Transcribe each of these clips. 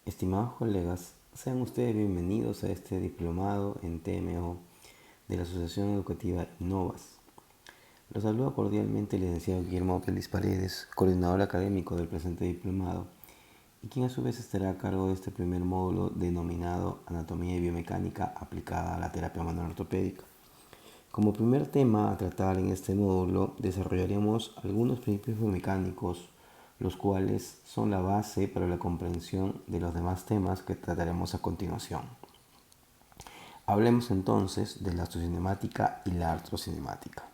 Estimados colegas, sean ustedes bienvenidos a este diplomado en TMO de la Asociación Educativa Innovas. Los saluda cordialmente el licenciado Guillermo Pelis Paredes, coordinador académico del presente diplomado, y quien a su vez estará a cargo de este primer módulo denominado Anatomía y Biomecánica aplicada a la terapia manual ortopédica. Como primer tema a tratar en este módulo, desarrollaremos algunos principios biomecánicos, los cuales son la base para la comprensión de los demás temas que trataremos a continuación. Hablemos entonces de la osteocinemática y la artrocinemática.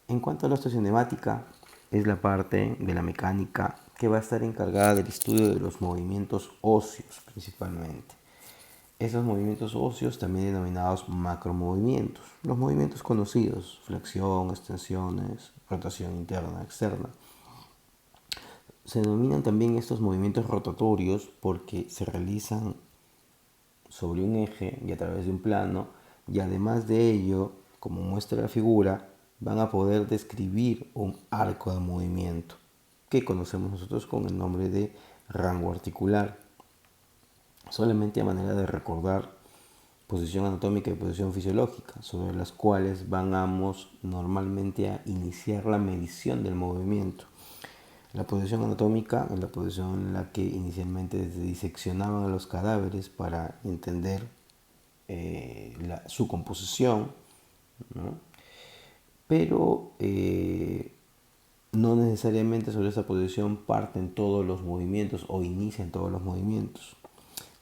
En cuanto a la osteocinemática, es la parte de la mecánica que va a estar encargada del estudio de los movimientos óseos principalmente. Esos movimientos óseos, también denominados macromovimientos, los movimientos conocidos, flexión, extensiones, rotación interna, externa. Se denominan también estos movimientos rotatorios porque se realizan sobre un eje y a través de un plano, y además de ello, como muestra la figura, van a poder describir un arco de movimiento que conocemos nosotros con el nombre de rango articular. Solamente a manera de recordar posición anatómica y posición fisiológica, sobre las cuales vamos normalmente a iniciar la medición del movimiento. La posición anatómica es la posición en la que inicialmente se diseccionaban a los cadáveres para entender su composición, ¿no? Pero no necesariamente sobre esa posición parten todos los movimientos o inician todos los movimientos.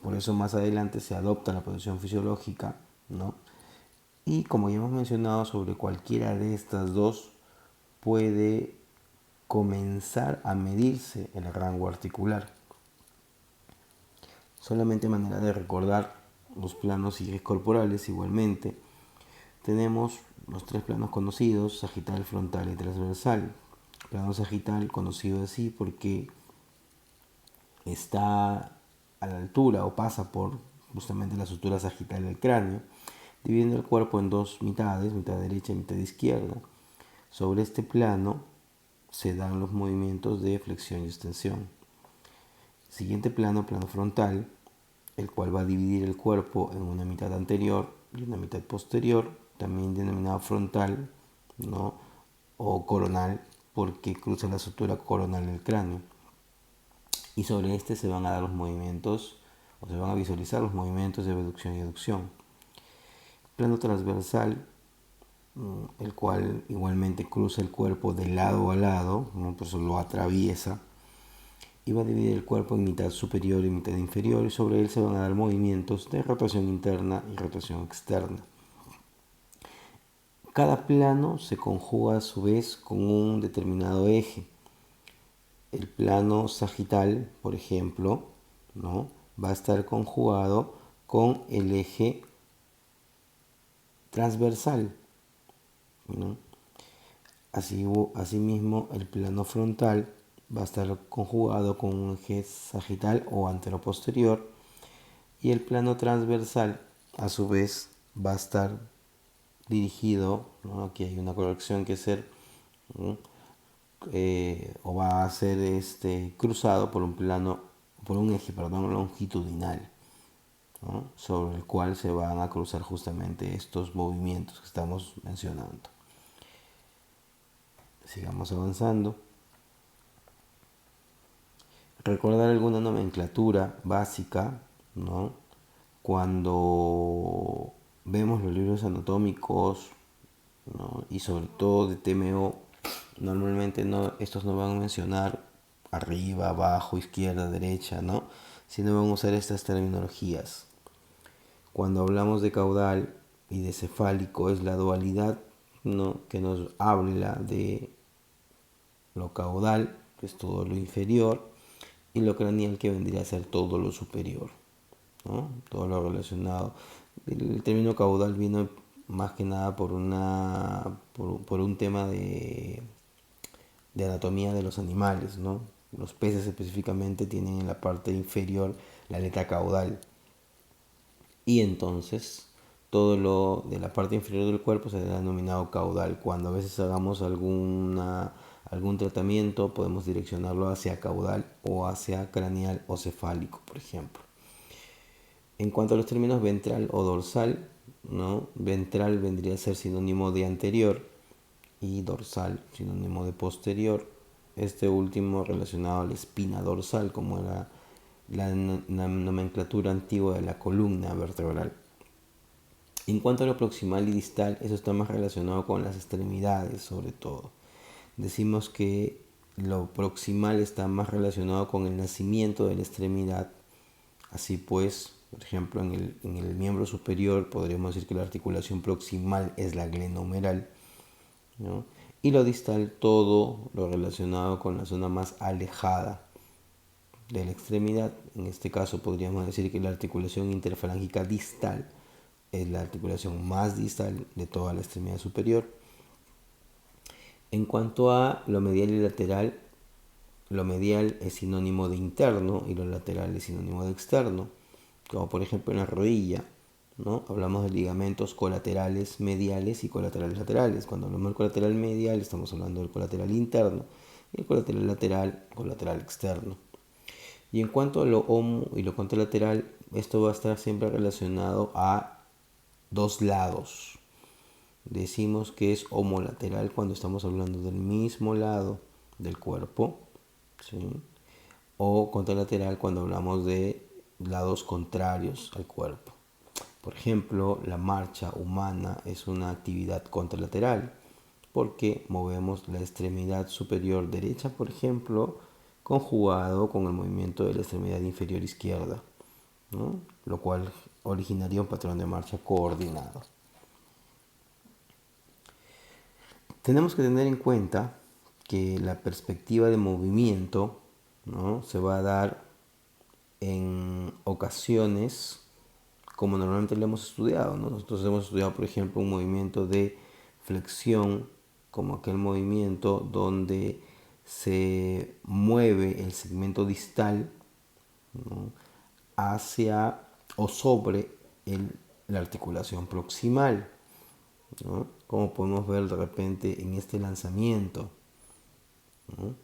Por eso más adelante se adopta la posición fisiológica, ¿no? Y como ya hemos mencionado, sobre cualquiera de estas dos puede comenzar a medirse el rango articular. Solamente manera de recordar los planos y ejes corporales igualmente. Tenemos los tres planos conocidos, sagital, frontal y transversal. El plano sagital conocido así porque está a la altura o pasa por justamente la sutura sagital del cráneo, dividiendo el cuerpo en dos mitades, mitad derecha y mitad izquierda. Sobre este plano se dan los movimientos de flexión y extensión. Siguiente plano, plano frontal, el cual va a dividir el cuerpo en una mitad anterior y una mitad posterior, también denominado frontal, ¿no? O coronal, porque cruza la sutura coronal del cráneo. Y sobre este se van a dar los movimientos, o se van a visualizar los movimientos de abducción y aducción. Plano transversal, el cual igualmente cruza el cuerpo de lado a lado, ¿no? Por eso lo atraviesa, y va a dividir el cuerpo en mitad superior y mitad inferior, y sobre él se van a dar movimientos de rotación interna y rotación externa. Cada plano se conjuga a su vez con un determinado eje. El plano sagital, por ejemplo, ¿no? Va a estar conjugado con el eje transversal, ¿no? Asimismo, el plano frontal va a estar conjugado con un eje sagital o anteroposterior, y el plano transversal a su vez va a estar dirigido, ¿no? Aquí hay una corrección que hacer, ¿no? O va a ser cruzado por un eje longitudinal, ¿no? Sobre el cual se van a cruzar justamente estos movimientos que estamos mencionando. Sigamos avanzando. Recordar alguna nomenclatura básica, ¿no? Cuando vemos los libros anatómicos, ¿no? Y sobre todo de TMO, normalmente estos no van a mencionar arriba, abajo, izquierda, derecha, ¿no? Sino van a usar estas terminologías. Cuando hablamos de caudal y de cefálico, es la dualidad, ¿no? Que nos habla de lo caudal, que es todo lo inferior, y lo craneal, que vendría a ser todo lo superior, ¿no? Todo lo relacionado. El término caudal viene más que nada por un tema de anatomía de los animales, ¿no? Los peces específicamente tienen en la parte inferior la aleta caudal, y entonces todo lo de la parte inferior del cuerpo se ha denominado caudal. Cuando a veces hagamos algún tratamiento, podemos direccionarlo hacia caudal o hacia craneal o cefálico, por ejemplo. En cuanto a los términos ventral o dorsal, ¿no? Ventral vendría a ser sinónimo de anterior y dorsal sinónimo de posterior. Este último relacionado a la espina dorsal, como era la nomenclatura antigua de la columna vertebral. En cuanto a lo proximal y distal, eso está más relacionado con las extremidades, sobre todo. Decimos que lo proximal está más relacionado con el nacimiento de la extremidad. Así pues, por ejemplo, en el miembro superior podríamos decir que la articulación proximal es la glenohumeral, ¿no? Y lo distal, todo lo relacionado con la zona más alejada de la extremidad. En este caso podríamos decir que la articulación interfalángica distal es la articulación más distal de toda la extremidad superior. En cuanto a lo medial y lateral, lo medial es sinónimo de interno y lo lateral es sinónimo de externo. Como por ejemplo en la rodilla, ¿no? Hablamos de ligamentos colaterales mediales y colaterales laterales. Cuando hablamos del colateral medial estamos hablando del colateral interno y el colateral lateral, colateral externo. Y en cuanto a lo homo y lo contralateral, esto va a estar siempre relacionado a dos lados. Decimos que es homolateral cuando estamos hablando del mismo lado del cuerpo, ¿sí? O contralateral cuando hablamos de lados contrarios al cuerpo. Por ejemplo, la marcha humana es una actividad contralateral porque movemos la extremidad superior derecha, por ejemplo, conjugado con el movimiento de la extremidad inferior izquierda, ¿no? Lo cual originaría un patrón de marcha coordinado. Tenemos que tener en cuenta que la perspectiva de movimiento, ¿no? Se va a dar en ocasiones como normalmente lo hemos estudiado, ¿no? Nosotros hemos estudiado, por ejemplo, un movimiento de flexión, como aquel movimiento donde se mueve el segmento distal, ¿no? Hacia o sobre la articulación proximal, ¿no? Como podemos ver de repente en este lanzamiento, ¿no?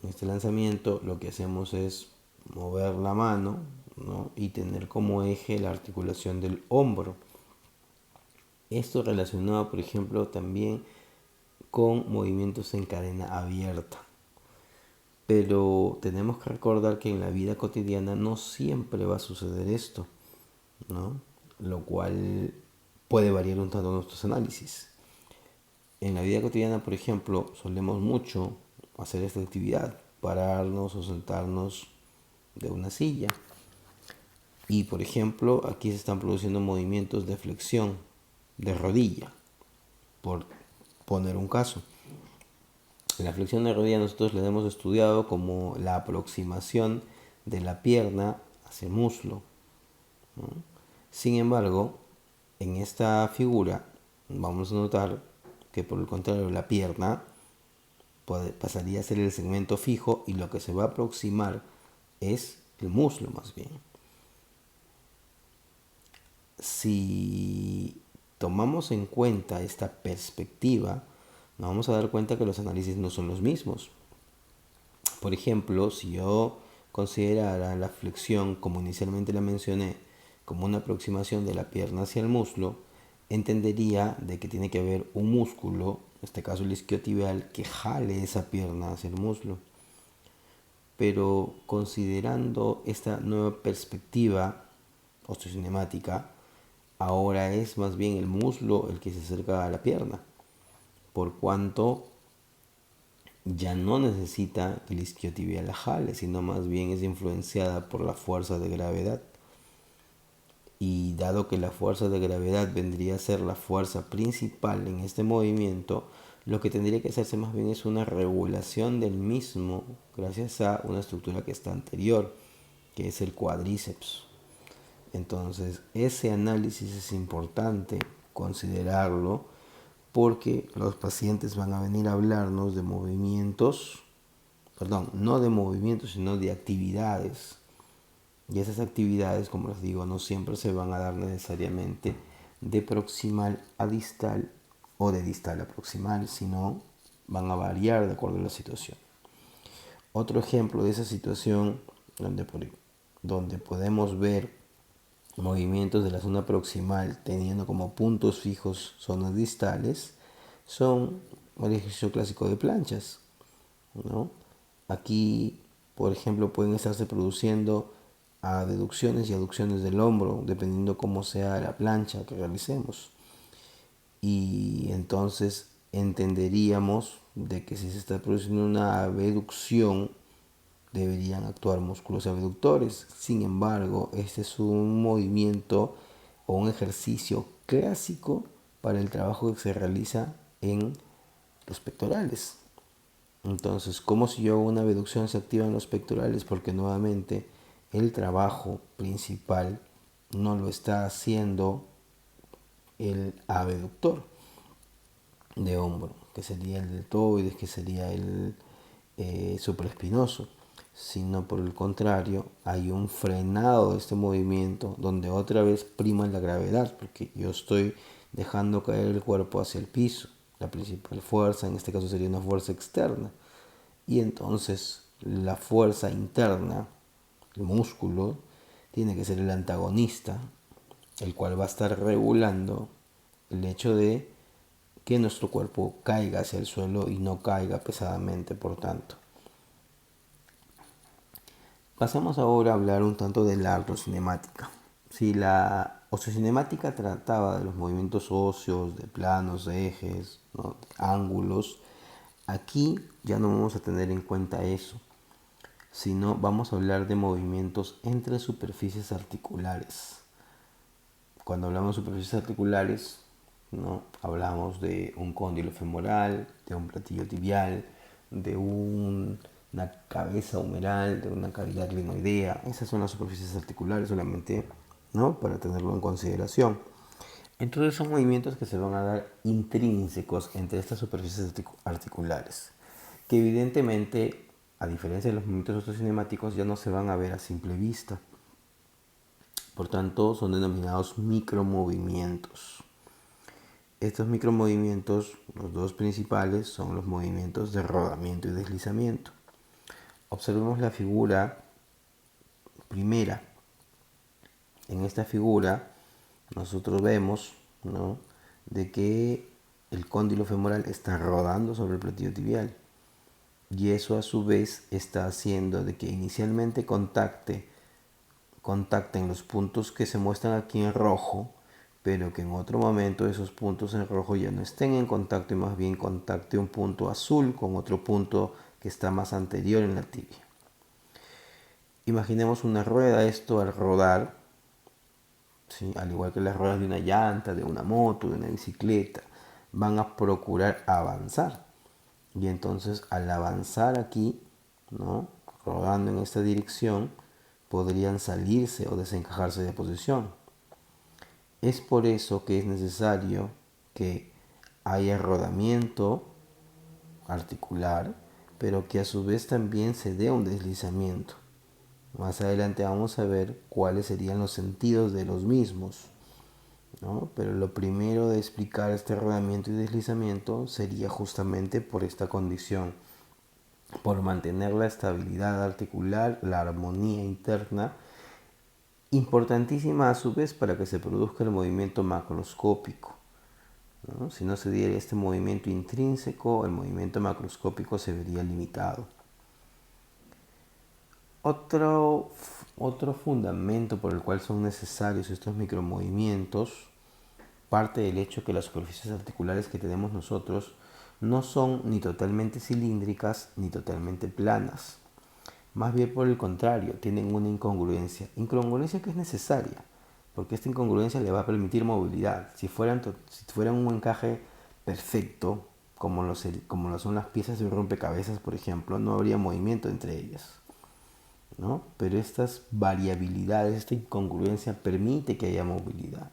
En este lanzamiento lo que hacemos es mover la mano, ¿no? Y tener como eje la articulación del hombro. Esto relacionado, por ejemplo, también con movimientos en cadena abierta. Pero tenemos que recordar que en la vida cotidiana no siempre va a suceder esto, ¿no? Lo cual puede variar un tanto nuestros análisis. En la vida cotidiana, por ejemplo, solemos mucho hacer esta actividad, pararnos o sentarnos de una silla. Y por ejemplo, aquí se están produciendo movimientos de flexión de rodilla, por poner un caso. La flexión de rodilla nosotros la hemos estudiado como la aproximación de la pierna hacia el muslo, ¿no? Sin embargo, en esta figura vamos a notar que por el contrario la pierna pasaría a ser el segmento fijo y lo que se va a aproximar es el muslo más bien. Si tomamos en cuenta esta perspectiva, nos vamos a dar cuenta que los análisis no son los mismos. Por ejemplo, si yo considerara la flexión, como inicialmente la mencioné, como una aproximación de la pierna hacia el muslo, entendería de que tiene que haber un músculo, en este caso el isquiotibial, que jale esa pierna hacia el muslo. Pero considerando esta nueva perspectiva osteocinemática, ahora es más bien el muslo el que se acerca a la pierna, por cuanto ya no necesita que el isquiotibial la jale, sino más bien es influenciada por la fuerza de gravedad. Y dado que la fuerza de gravedad vendría a ser la fuerza principal en este movimiento, lo que tendría que hacerse más bien es una regulación del mismo gracias a una estructura que está anterior, que es el cuádriceps. Entonces, ese análisis es importante considerarlo porque los pacientes van a venir a hablarnos de movimientos, no de movimientos, sino de actividades. Y esas actividades, como les digo, no siempre se van a dar necesariamente de proximal a distal o de distal a proximal, sino van a variar de acuerdo a la situación. Otro ejemplo de esa situación donde podemos ver movimientos de la zona proximal teniendo como puntos fijos zonas distales son el ejercicio clásico de planchas, ¿no? Aquí, por ejemplo, pueden estarse produciendo deducciones y aducciones del hombro, dependiendo cómo sea la plancha que realicemos. Y entonces entenderíamos de que si se está produciendo una abducción, deberían actuar músculos abductores. Sin embargo, este es un movimiento o un ejercicio clásico para el trabajo que se realiza en los pectorales. Entonces, como si yo hago una abducción se activa en los pectorales? Porque nuevamente el trabajo principal no lo está haciendo el abductor de hombro, que sería el deltoides, que sería el supraespinoso, sino por el contrario, hay un frenado de este movimiento donde otra vez prima la gravedad, porque yo estoy dejando caer el cuerpo hacia el piso. La principal fuerza en este caso sería una fuerza externa, y entonces la fuerza interna, el músculo, tiene que ser el antagonista, el cual va a estar regulando el hecho de que nuestro cuerpo caiga hacia el suelo y no caiga pesadamente, por tanto. Pasamos ahora a hablar un tanto de la artrocinemática. Si la osteocinemática trataba de los movimientos óseos, de planos, de ejes, ¿no?, de ángulos, aquí ya no vamos a tener en cuenta eso, sino vamos a hablar de movimientos entre superficies articulares. Cuando hablamos de superficies articulares, ¿no?, hablamos de un cóndilo femoral, de un platillo tibial, de una cabeza humeral, de una cavidad glenoidea. Esas son las superficies articulares solamente, ¿no?, para tenerlo en consideración. Entonces son movimientos que se van a dar intrínsecos entre estas superficies articulares, que evidentemente, a diferencia de los movimientos osteocinemáticos, ya no se van a ver a simple vista. Por tanto, son denominados micromovimientos. Estos micromovimientos, los dos principales, son los movimientos de rodamiento y deslizamiento. Observemos la figura primera. En esta figura nosotros vemos, ¿no?, de que el cóndilo femoral está rodando sobre el platillo tibial, y eso a su vez está haciendo de que inicialmente contacten los puntos que se muestran aquí en rojo, pero que en otro momento esos puntos en rojo ya no estén en contacto y más bien contacte un punto azul con otro punto que está más anterior en la tibia. Imaginemos una rueda. Esto al rodar, ¿sí?, al igual que las ruedas de una llanta, de una moto, de una bicicleta, van a procurar avanzar. Y entonces al avanzar aquí, ¿no?, rodando en esta dirección, podrían salirse o desencajarse de posición. Es por eso que es necesario que haya rodamiento articular, pero que a su vez también se dé un deslizamiento. Más adelante vamos a ver cuáles serían los sentidos de los mismos, ¿no? Pero lo primero de explicar este rodamiento y deslizamiento sería justamente por esta condición, por mantener la estabilidad articular, la armonía interna, importantísima a su vez para que se produzca el movimiento macroscópico, ¿no? Si no se diera este movimiento intrínseco, el movimiento macroscópico se vería limitado. Otro fundamento por el cual son necesarios estos micromovimientos parte del hecho que las superficies articulares que tenemos nosotros no son ni totalmente cilíndricas ni totalmente planas. Más bien por el contrario, tienen una incongruencia que es necesaria, porque esta incongruencia le va a permitir movilidad. Si fueran un encaje perfecto, como lo son las piezas de un rompecabezas, por ejemplo, no habría movimiento entre ellas, ¿no? Pero estas variabilidades, esta incongruencia permite que haya movilidad.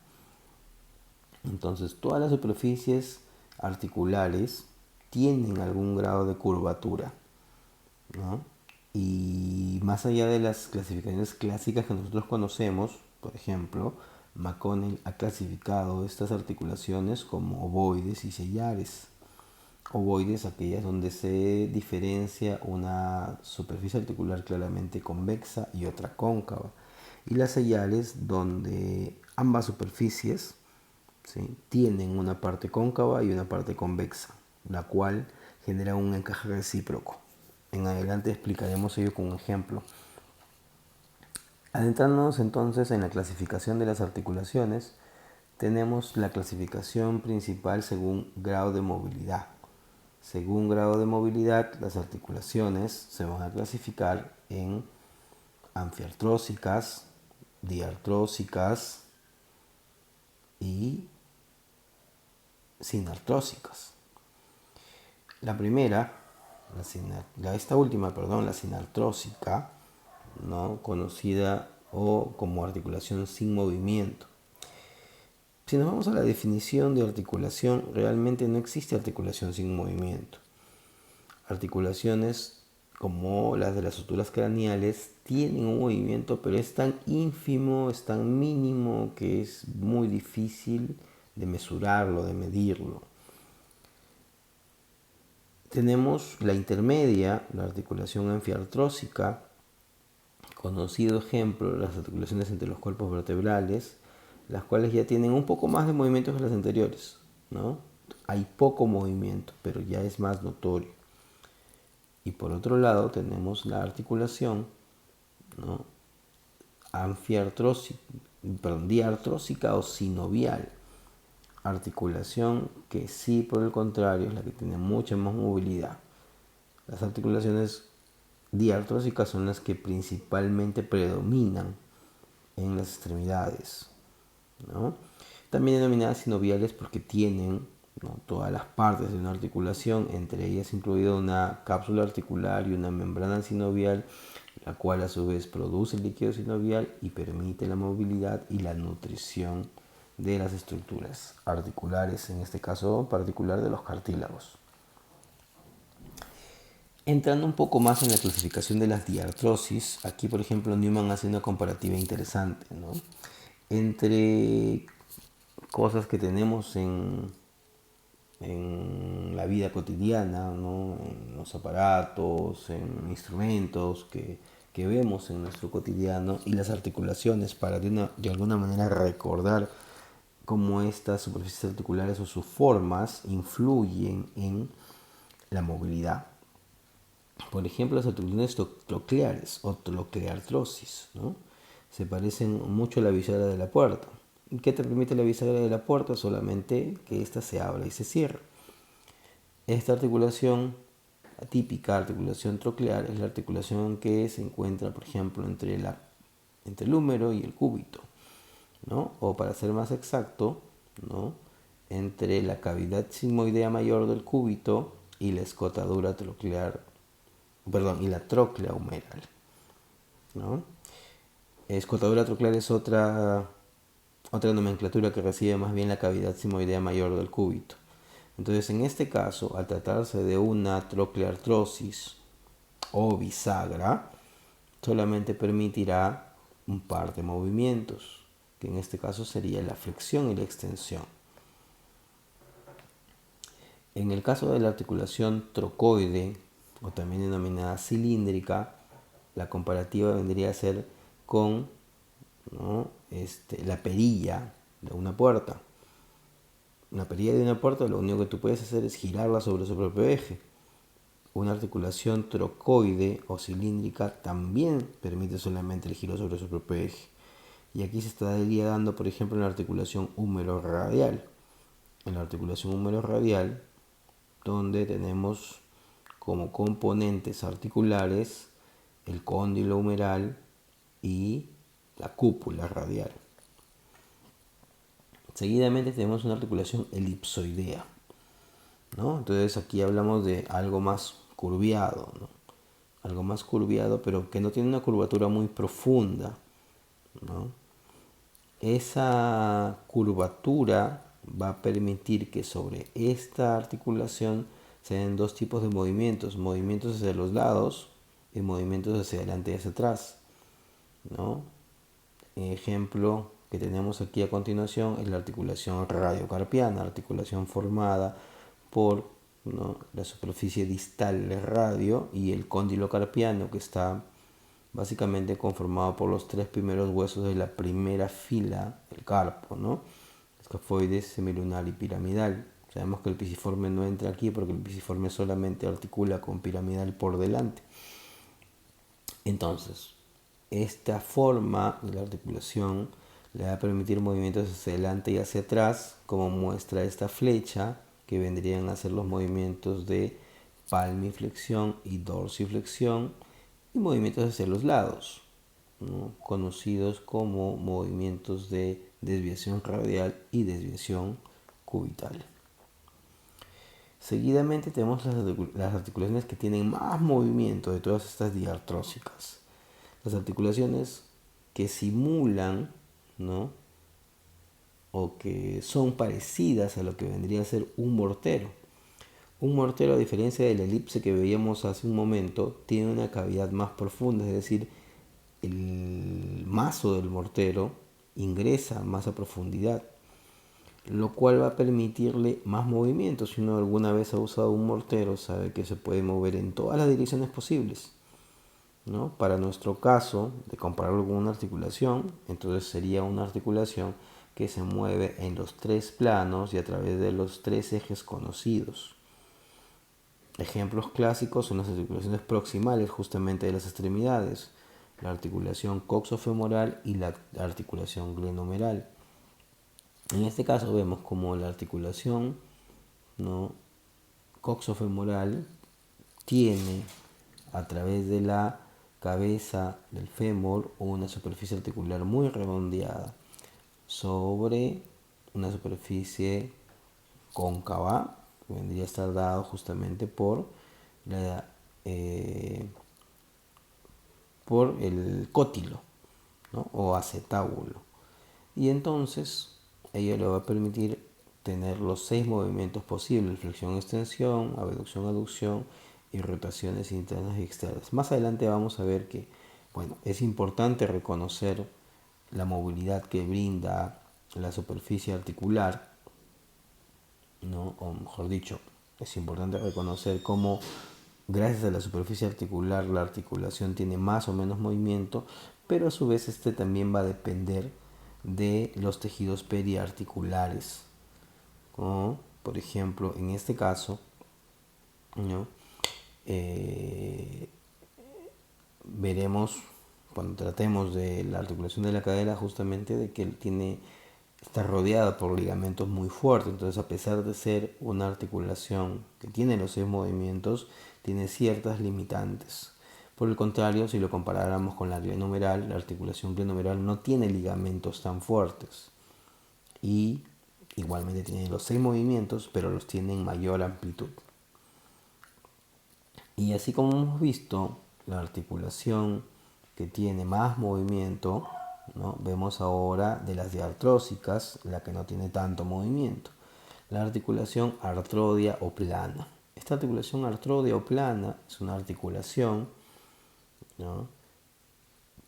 Entonces, todas las superficies articulares tienen algún grado de curvatura, ¿no? Y más allá de las clasificaciones clásicas que nosotros conocemos, por ejemplo, McConnell ha clasificado estas articulaciones como ovoides y sillares. Ovoides, aquellas donde se diferencia una superficie articular claramente convexa y otra cóncava. Y las sayales, donde ambas superficies, ¿sí?, tienen una parte cóncava y una parte convexa, la cual genera un encaje recíproco. En adelante explicaremos ello con un ejemplo. Adentrándonos entonces en la clasificación de las articulaciones, tenemos la clasificación principal según grado de movilidad. Según grado de movilidad, las articulaciones se van a clasificar en anfiartrósicas, diartrósicas y sinartrósicas. La primera, la sinartrósica, ¿no?, conocida o como articulación sin movimiento. Si nos vamos a la definición de articulación, realmente no existe articulación sin movimiento. Articulaciones como las de las suturas craneales tienen un movimiento, pero es tan ínfimo, es tan mínimo que es muy difícil de mesurarlo, de medirlo. Tenemos la intermedia, la articulación anfiartrósica, conocido ejemplo, las articulaciones entre los cuerpos vertebrales, las cuales ya tienen un poco más de movimiento que las anteriores, ¿no? Hay poco movimiento, pero ya es más notorio. Y por otro lado tenemos la articulación, ¿no?, diartrósica o sinovial. Articulación que sí, por el contrario, es la que tiene mucha más movilidad. Las articulaciones diartrósicas son las que principalmente predominan en las extremidades, ¿no? También denominadas sinoviales porque tienen, ¿no?, todas las partes de una articulación, entre ellas incluida una cápsula articular y una membrana sinovial, la cual a su vez produce el líquido sinovial y permite la movilidad y la nutrición de las estructuras articulares, en este caso particular de los cartílagos. Entrando un poco más en la clasificación de las diartrosis, aquí por ejemplo Newman hace una comparativa interesante, ¿no?, entre cosas que tenemos en la vida cotidiana, ¿no?, en los aparatos, en instrumentos que vemos en nuestro cotidiano, y las articulaciones, para de alguna manera recordar cómo estas superficies articulares o sus formas influyen en la movilidad. Por ejemplo, las articulaciones trocleares o trocleartrosis, ¿no?, se parecen mucho a la bisagra de la puerta. ¿Qué te permite la bisagra de la puerta? Solamente que ésta se abra y se cierra. Esta articulación, la típica articulación troclear, es la articulación que se encuentra, por ejemplo, entre el húmero y el cúbito, ¿no?, o para ser más exacto, ¿no?, entre la cavidad sigmoidea mayor del cúbito y la escotadura troclear, y la tróclea humeral, ¿no? Escotadura troclear es otra nomenclatura que recibe más bien la cavidad sigmoidea mayor del cúbito. Entonces, en este caso, al tratarse de una trocleartrosis o bisagra, solamente permitirá un par de movimientos, que en este caso sería la flexión y la extensión. En el caso de la articulación trocoide, o también denominada cilíndrica, la comparativa vendría a ser con, ¿no?, la perilla de una puerta. Una perilla de una puerta, lo único que tú puedes hacer es girarla sobre su propio eje. Una articulación trocoide o cilíndrica también permite solamente el giro sobre su propio eje. Y aquí se estaría dando, por ejemplo, en la articulación húmero-radial. En la articulación húmero-radial, donde tenemos como componentes articulares el cóndilo humeral y la cúpula radial. Seguidamente tenemos una articulación elipsoidea, ¿no? Entonces aquí hablamos de algo más curviado, ¿no?, algo más curviado, pero que no tiene una curvatura muy profunda, ¿no? Esa curvatura va a permitir que sobre esta articulación se den dos tipos de movimientos hacia los lados y movimientos hacia adelante y hacia atrás, ¿no? Ejemplo que tenemos aquí a continuación es la articulación radiocarpiana, articulación formada por ¿no? La superficie distal del radio y el cóndilo carpiano, que está básicamente conformado por los tres primeros huesos de la primera fila del carpo, ¿no? Escafoides, semilunar y piramidal. Sabemos que el pisiforme no entra aquí porque el pisiforme solamente articula con piramidal por delante. Entonces, esta forma de la articulación le va a permitir movimientos hacia adelante y hacia atrás, como muestra esta flecha, que vendrían a ser los movimientos de palmiflexión y dorsiflexión, y movimientos hacia los lados, ¿no? Conocidos como movimientos de desviación radial y desviación cubital. Seguidamente tenemos las articulaciones que tienen más movimiento de todas estas diartrósicas. Las articulaciones que simulan, ¿no? O que son parecidas a lo que vendría a ser un mortero. Un mortero, a diferencia de la elipse que veíamos hace un momento, tiene una cavidad más profunda, es decir, el mazo del mortero ingresa más a profundidad, lo cual va a permitirle más movimiento. Si uno alguna vez ha usado un mortero, sabe que se puede mover en todas las direcciones posibles, ¿no? Para nuestro caso, de compararlo con una articulación, entonces sería una articulación que se mueve en los tres planos y a través de los tres ejes conocidos. Ejemplos clásicos son las articulaciones proximales, justamente de las extremidades, la articulación coxofemoral y la articulación glenomeral. En este caso vemos como la articulación, ¿no?, coxofemoral tiene a través de la cabeza del fémur una superficie articular muy redondeada sobre una superficie cóncava, que vendría a estar dado justamente por el cótilo, ¿no?, o acetábulo. Y entonces ello le va a permitir tener los 6 movimientos posibles: flexión, extensión, abducción, aducción y rotaciones internas y externas. Más adelante vamos a ver que, bueno, es importante reconocer la movilidad que brinda la superficie articular, ¿no? O mejor dicho, es importante reconocer cómo gracias a la superficie articular la articulación tiene más o menos movimiento, pero a su vez este también va a depender de los tejidos periarticulares, como por ejemplo en este caso, ¿no?, veremos cuando tratemos de la articulación de la cadera justamente de que está rodeada por ligamentos muy fuertes. Entonces, a pesar de ser una articulación que tiene los 6 movimientos, tiene ciertas limitantes. Por el contrario, si lo comparáramos con la glenomeral, la articulación glenomeral no tiene ligamentos tan fuertes y igualmente tiene los 6 movimientos, pero los tiene en mayor amplitud. Y así como hemos visto la articulación que tiene más movimiento, ¿no?, vemos ahora de las diartrósicas la que no tiene tanto movimiento, la articulación artródea o plana. Esta articulación artródea o plana es una articulación, ¿no?,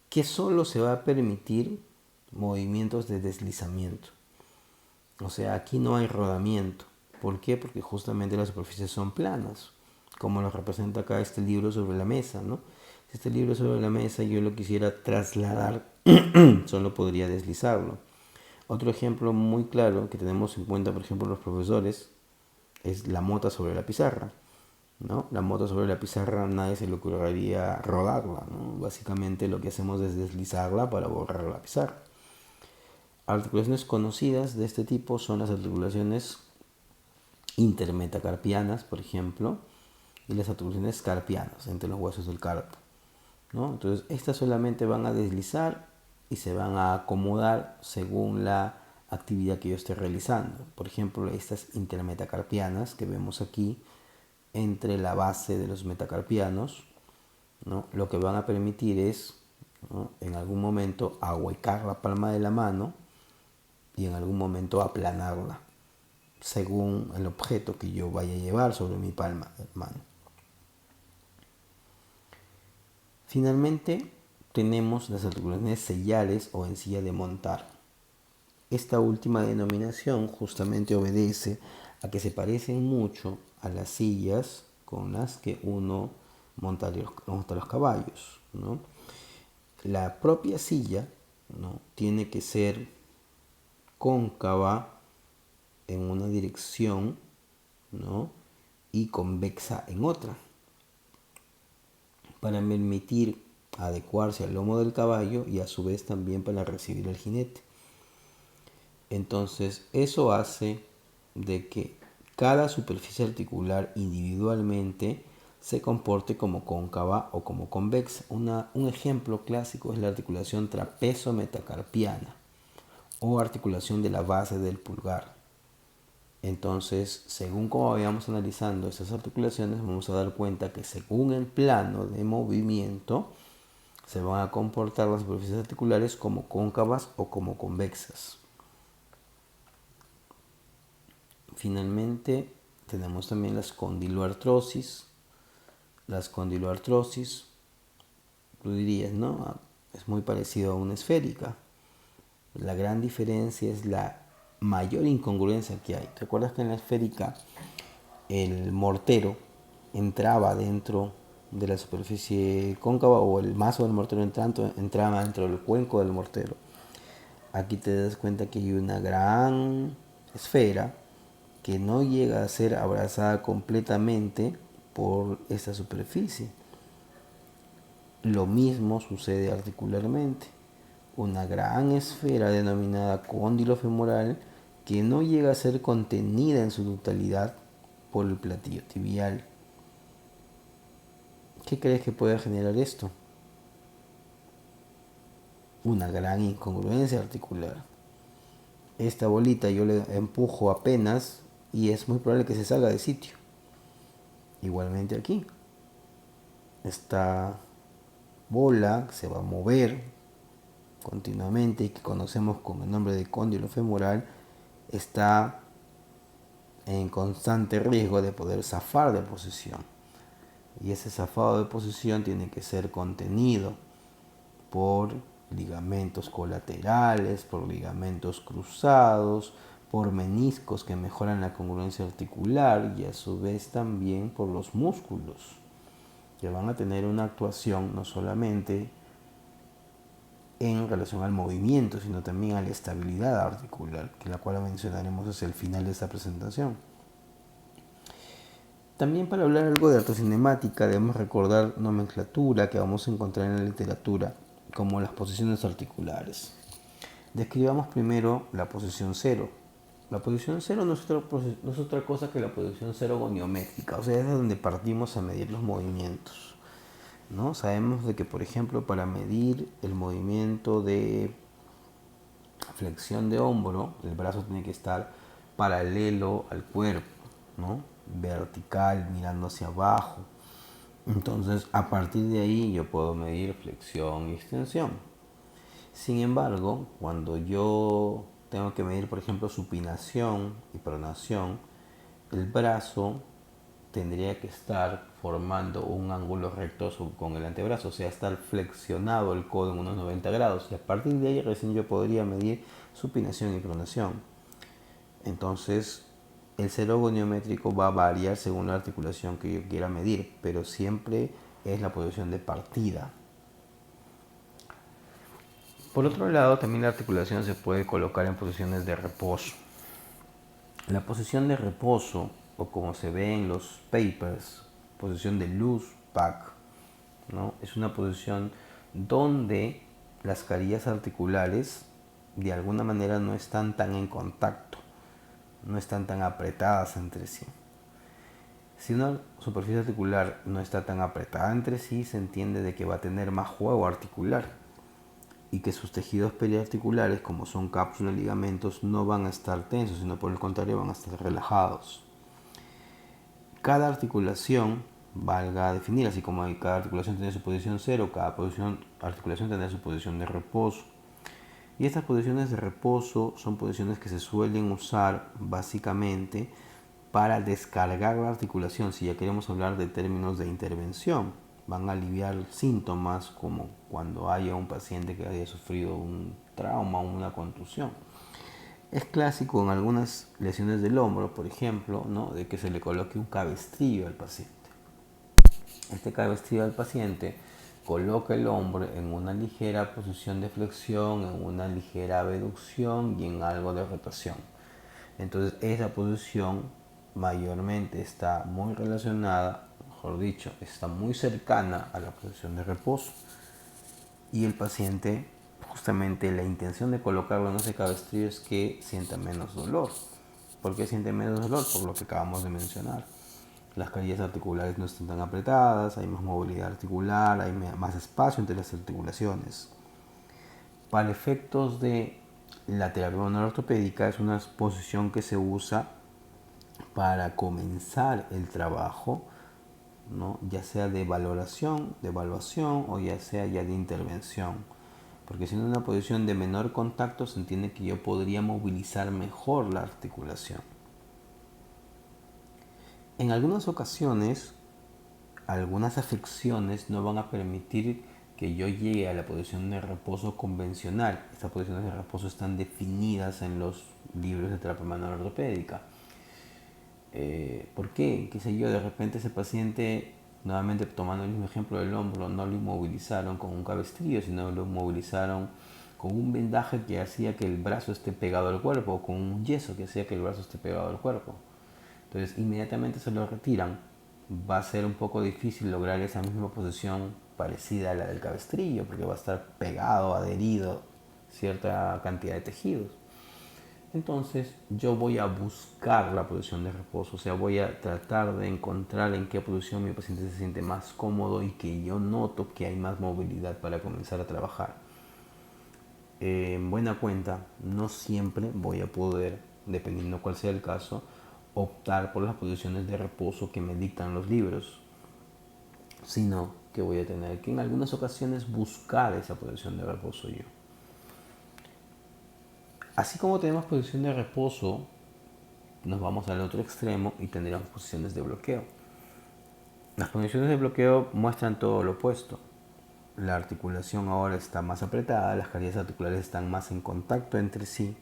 que solo se va a permitir movimientos de deslizamiento. O sea, aquí no hay rodamiento. ¿Por qué? Porque justamente las superficies son planas, como lo representa acá este libro sobre la mesa, ¿no? Si este libro sobre la mesa yo lo quisiera trasladar, solo podría deslizarlo. Otro ejemplo muy claro que tenemos en cuenta, por ejemplo, los profesores, es la mota sobre la pizarra, ¿no? La mota sobre la pizarra nadie se le ocurriría rodarla, ¿no? Básicamente lo que hacemos es deslizarla para borrar la pizarra. Articulaciones conocidas de este tipo son las articulaciones intermetacarpianas, por ejemplo, y las articulaciones carpianas entre los huesos del carpo, ¿no? Entonces, estas solamente van a deslizar y se van a acomodar según la actividad que yo esté realizando. Por ejemplo, estas intermetacarpianas que vemos aquí entre la base de los metacarpianos, ¿no?, lo que van a permitir es, ¿no?, en algún momento ahuecar la palma de la mano y en algún momento aplanarla según el objeto que yo vaya a llevar sobre mi palma de mano. Finalmente tenemos las articulaciones sellares o en silla de montar. Esta última denominación justamente obedece a que se parecen mucho a las sillas con las que uno monta los caballos, ¿no? La propia silla, ¿no?, tiene que ser cóncava en una dirección, ¿no?, y convexa en otra, para permitir adecuarse al lomo del caballo y a su vez también para recibir al jinete. Entonces eso hace de que cada superficie articular individualmente se comporte como cóncava o como convexa. Un ejemplo clásico es la articulación trapezo-metacarpiana o articulación de la base del pulgar. Entonces, según como vayamos analizando estas articulaciones, vamos a dar cuenta que según el plano de movimiento se van a comportar las superficies articulares como cóncavas o como convexas. Finalmente, tenemos también las condiloartrosis. Las condiloartrosis, tú dirías, ¿no?, es muy parecido a una esférica. La gran diferencia es la mayor incongruencia que hay. ¿Te acuerdas que en la esférica el mortero entraba dentro de la superficie cóncava, o el mazo del mortero entraba dentro del cuenco del mortero? Aquí te das cuenta que hay una gran esfera que no llega a ser abrazada completamente por esta superficie. Lo mismo sucede articularmente. Una gran esfera denominada cóndilo femoral que no llega a ser contenida en su totalidad por el platillo tibial. ¿Qué crees que puede generar esto? Una gran incongruencia articular. Esta bolita yo le empujo apenas y es muy probable que se salga de sitio. Igualmente aquí. Esta bola se va a mover continuamente y que conocemos con el nombre de cóndilo femoral está en constante riesgo de poder zafar de posición. Y ese zafado de posición tiene que ser contenido por ligamentos colaterales, por ligamentos cruzados, por meniscos que mejoran la congruencia articular y a su vez también por los músculos, que van a tener una actuación no solamente en relación al movimiento, sino también a la estabilidad articular, que la cual mencionaremos hacia el final de esta presentación. También, para hablar algo de artrocinemática, debemos recordar nomenclatura que vamos a encontrar en la literatura, como las posiciones articulares. Describamos primero la posición cero. La posición cero no es otra cosa que la posición cero goniométrica, o sea, es de donde partimos a medir los movimientos, ¿no? Sabemos de que, por ejemplo, para medir el movimiento de flexión de hombro, el brazo tiene que estar paralelo al cuerpo, ¿no?, vertical, mirando hacia abajo. Entonces, a partir de ahí yo puedo medir flexión y extensión. Sin embargo, cuando yo tengo que medir, por ejemplo, supinación y pronación, el brazo tendría que estar formando un ángulo recto con el antebrazo, o sea, estar flexionado el codo en unos 90 grados. Y a partir de ahí recién yo podría medir supinación y pronación. Entonces, el cero goniométrico va a variar según la articulación que yo quiera medir, pero siempre es la posición de partida. Por otro lado, también la articulación se puede colocar en posiciones de reposo. La posición de reposo, o como se ve en los papers, posición de loose back, ¿no?, es una posición donde las carillas articulares de alguna manera no están tan en contacto, no están tan apretadas entre sí. Si una superficie articular no está tan apretada entre sí, se entiende de que va a tener más juego articular y que sus tejidos periarticulares, como son cápsulas y ligamentos, no van a estar tensos, sino por el contrario van a estar relajados. Cada articulación, valga definir, así como cada articulación tiene su posición cero, cada articulación tiene su posición de reposo. Y estas posiciones de reposo son posiciones que se suelen usar básicamente para descargar la articulación. Si ya queremos hablar de términos de intervención, van a aliviar síntomas como cuando haya un paciente que haya sufrido un trauma o una contusión. Es clásico en algunas lesiones del hombro, por ejemplo, ¿no? De que se le coloque un cabestrillo al paciente. Este cabestrillo al paciente coloca el hombro en una ligera posición de flexión, en una ligera abducción y en algo de rotación. Entonces esa posición mayormente está muy relacionada, mejor dicho, está muy cercana a la posición de reposo. Y el paciente, justamente la intención de colocarlo en ese cabestrillo es que sienta menos dolor. ¿Por qué siente menos dolor? Por lo que acabamos de mencionar. Las carillas articulares no están tan apretadas, hay más movilidad articular, hay más espacio entre las articulaciones. Para efectos de la terapia manual ortopédica es una posición que se usa para comenzar el trabajo, ¿no? Ya sea de valoración, de evaluación o ya sea ya de intervención. Porque siendo una posición de menor contacto se entiende que yo podría movilizar mejor la articulación. En algunas ocasiones, algunas afecciones no van a permitir que yo llegue a la posición de reposo convencional. Estas posiciones de reposo están definidas en los libros de terapia manual ortopédica. ¿Por qué? ¿Qué sé yo? De repente ese paciente, nuevamente tomando el mismo ejemplo del hombro, no lo inmovilizaron con un cabestrillo, sino lo inmovilizaron con un vendaje que hacía que el brazo esté pegado al cuerpo, o con un yeso que hacía que el brazo esté pegado al cuerpo. Entonces inmediatamente se lo retiran. Va a ser un poco difícil lograr esa misma posición parecida a la del cabestrillo, porque va a estar pegado, adherido cierta cantidad de tejidos. Entonces yo voy a buscar la posición de reposo, o sea, voy a tratar de encontrar en qué posición mi paciente se siente más cómodo y que yo noto que hay más movilidad para comenzar a trabajar. En buena cuenta, no siempre voy a poder, dependiendo cuál sea el caso, optar por las posiciones de reposo que me dictan los libros, sino que voy a tener que en algunas ocasiones buscar esa posición de reposo yo. Así como tenemos posición de reposo, nos vamos al otro extremo y tendríamos posiciones de bloqueo. Las posiciones de bloqueo muestran todo lo opuesto. La articulación ahora está más apretada, las carillas articulares están más en contacto entre sí,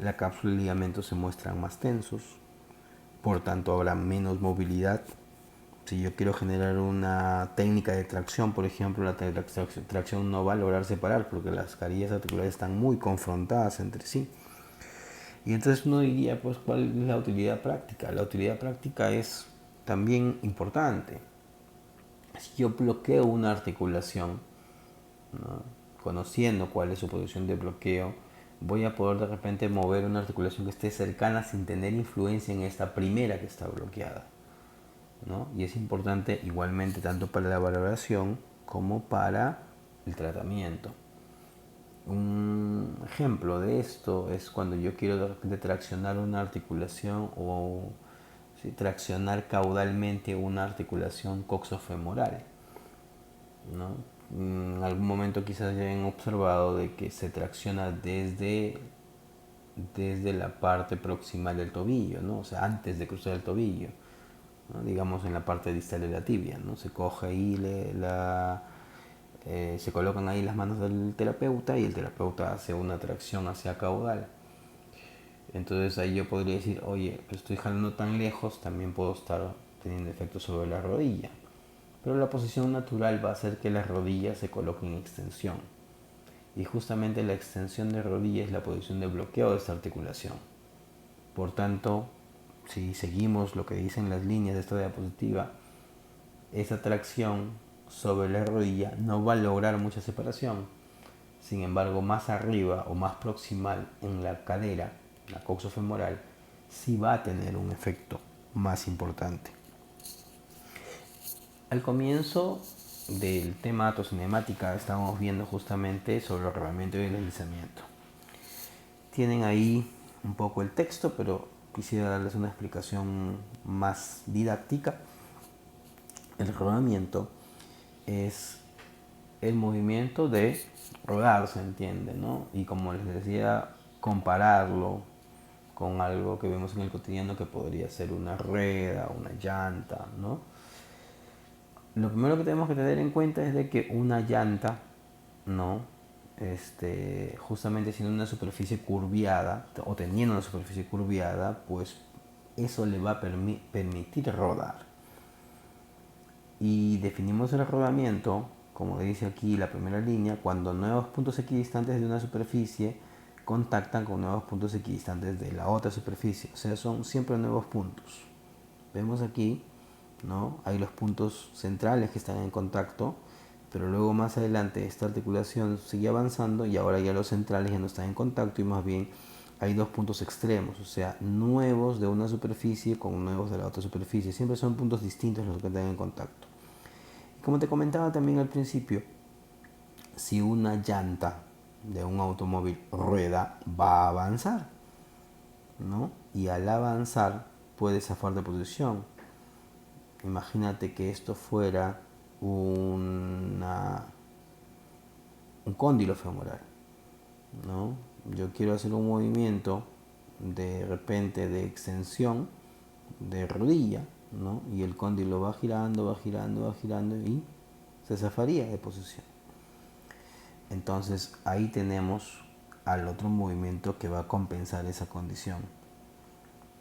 la cápsula y ligamentos se muestran más tensos, por tanto habrá menos movilidad. Si yo quiero generar una técnica de tracción, por ejemplo, la tracción no va a lograr separar porque las carillas articulares están muy confrontadas entre sí. Y entonces uno diría, pues, ¿cuál es la utilidad práctica? La utilidad práctica es también importante. Si yo bloqueo una articulación, ¿no? Conociendo cuál es su posición de bloqueo, voy a poder de repente mover una articulación que esté cercana sin tener influencia en esta primera que está bloqueada, ¿no? Y es importante igualmente tanto para la valoración como para el tratamiento. Un ejemplo de esto es cuando yo quiero de repente traccionar una articulación o ¿sí? Traccionar caudalmente una articulación coxofemoral, ¿no? En algún momento quizás ya hayan observado de que se tracciona desde la parte proximal del tobillo, ¿no? O sea, antes de cruzar el tobillo, ¿no? Digamos en la parte distal de la tibia, ¿no? Se coge ahí se colocan ahí las manos del terapeuta y el terapeuta hace una tracción hacia caudal. Entonces ahí yo podría decir, oye, pues estoy jalando tan lejos, también puedo estar teniendo efecto sobre la rodilla. Pero la posición natural va a hacer que las rodillas se coloquen en extensión. Y justamente la extensión de rodilla es la posición de bloqueo de esta articulación. Por tanto, si seguimos lo que dicen las líneas de esta diapositiva, esa tracción sobre la rodilla no va a lograr mucha separación. Sin embargo, más arriba o más proximal en la cadera, la coxofemoral, sí va a tener un efecto más importante. Al comienzo del tema atocinemática estábamos viendo justamente sobre el rodamiento y el deslizamiento. Tienen ahí un poco el texto, pero quisiera darles una explicación más didáctica. El rodamiento es el movimiento de rodar, se entiende, ¿no? Y como les decía, compararlo con algo que vemos en el cotidiano que podría ser una rueda, una llanta, ¿no? Lo primero que tenemos que tener en cuenta es de que una llanta, ¿no? justamente siendo una superficie curviada o teniendo una superficie curviada, pues eso le va a permitir rodar. Y definimos el rodamiento, como dice aquí la primera línea, cuando nuevos puntos equidistantes de una superficie contactan con nuevos puntos equidistantes de la otra superficie. O sea, son siempre nuevos puntos. Vemos aquí, ¿no? Hay los puntos centrales que están en contacto, pero luego más adelante esta articulación sigue avanzando y ahora ya los centrales ya no están en contacto y más bien hay dos puntos extremos, o sea, nuevos de una superficie con nuevos de la otra superficie. Siempre son puntos distintos los que están en contacto. Y como te comentaba también al principio, si una llanta de un automóvil rueda, va a avanzar, ¿no? Y al avanzar puede zafar de posición. Imagínate que esto fuera un cóndilo femoral, ¿no? Yo quiero hacer un movimiento de repente de extensión de rodilla, ¿no? Y el cóndilo va girando, va girando, va girando y se zafaría de posición. Entonces ahí tenemos al otro movimiento que va a compensar esa condición,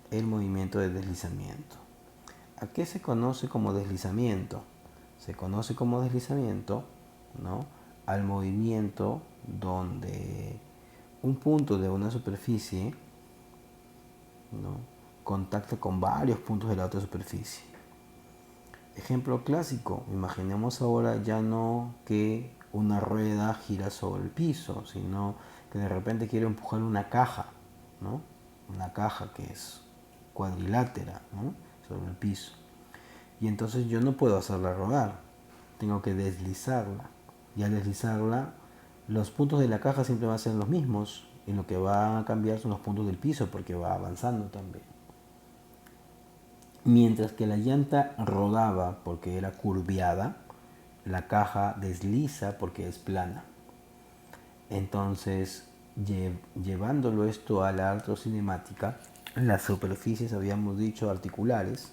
el movimiento de deslizamiento. ¿A qué se conoce como deslizamiento? Se conoce como deslizamiento, ¿no?, al movimiento donde un punto de una superficie, ¿no?, contacta con varios puntos de la otra superficie. Ejemplo clásico, imaginemos ahora ya no que una rueda gira sobre el piso, sino que de repente quiero empujar una caja, ¿no? Una caja que es cuadrilátera, ¿no?, sobre el piso. Y entonces yo no puedo hacerla rodar, tengo que deslizarla. Y al deslizarla, los puntos de la caja siempre van a ser los mismos, y lo que va a cambiar son los puntos del piso porque va avanzando también. Mientras que la llanta rodaba porque era curviada, la caja desliza porque es plana. Entonces, llevándolo esto a la artrocinemática, las superficies, habíamos dicho, articulares,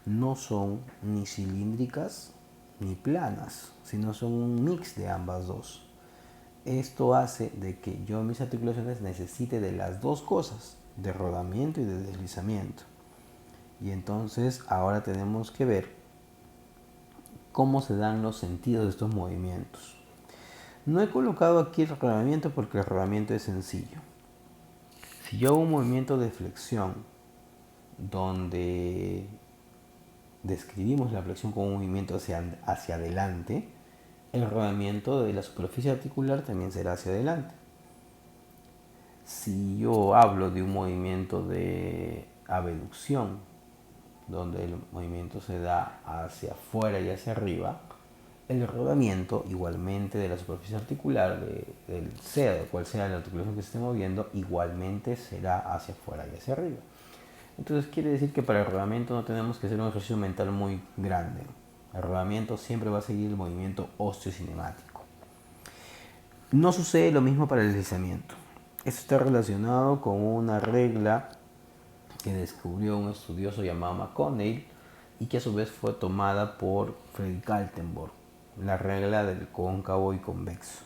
no son ni cilíndricas ni planas, sino son un mix de ambas dos. Esto hace de que yo en mis articulaciones necesite de las dos cosas, de rodamiento y de deslizamiento. Y entonces ahora tenemos que ver cómo se dan los sentidos de estos movimientos. No he colocado aquí el rodamiento porque el rodamiento es sencillo. Si yo hago un movimiento de flexión donde describimos la flexión como un movimiento hacia adelante, el rodamiento de la superficie articular también será hacia adelante. Si yo hablo de un movimiento de abducción, donde el movimiento se da hacia afuera y hacia arriba, el rodamiento igualmente de la superficie articular, sea de cual sea la articulación que se esté moviendo, igualmente será hacia afuera y hacia arriba. Entonces quiere decir que para el rodamiento no tenemos que hacer un ejercicio mental muy grande. El rodamiento siempre va a seguir el movimiento osteocinemático. No sucede lo mismo para el deslizamiento. Esto está relacionado con una regla que descubrió un estudioso llamado McConnell y que a su vez fue tomada por Freddy Kaltenborg, la regla del cóncavo y convexo.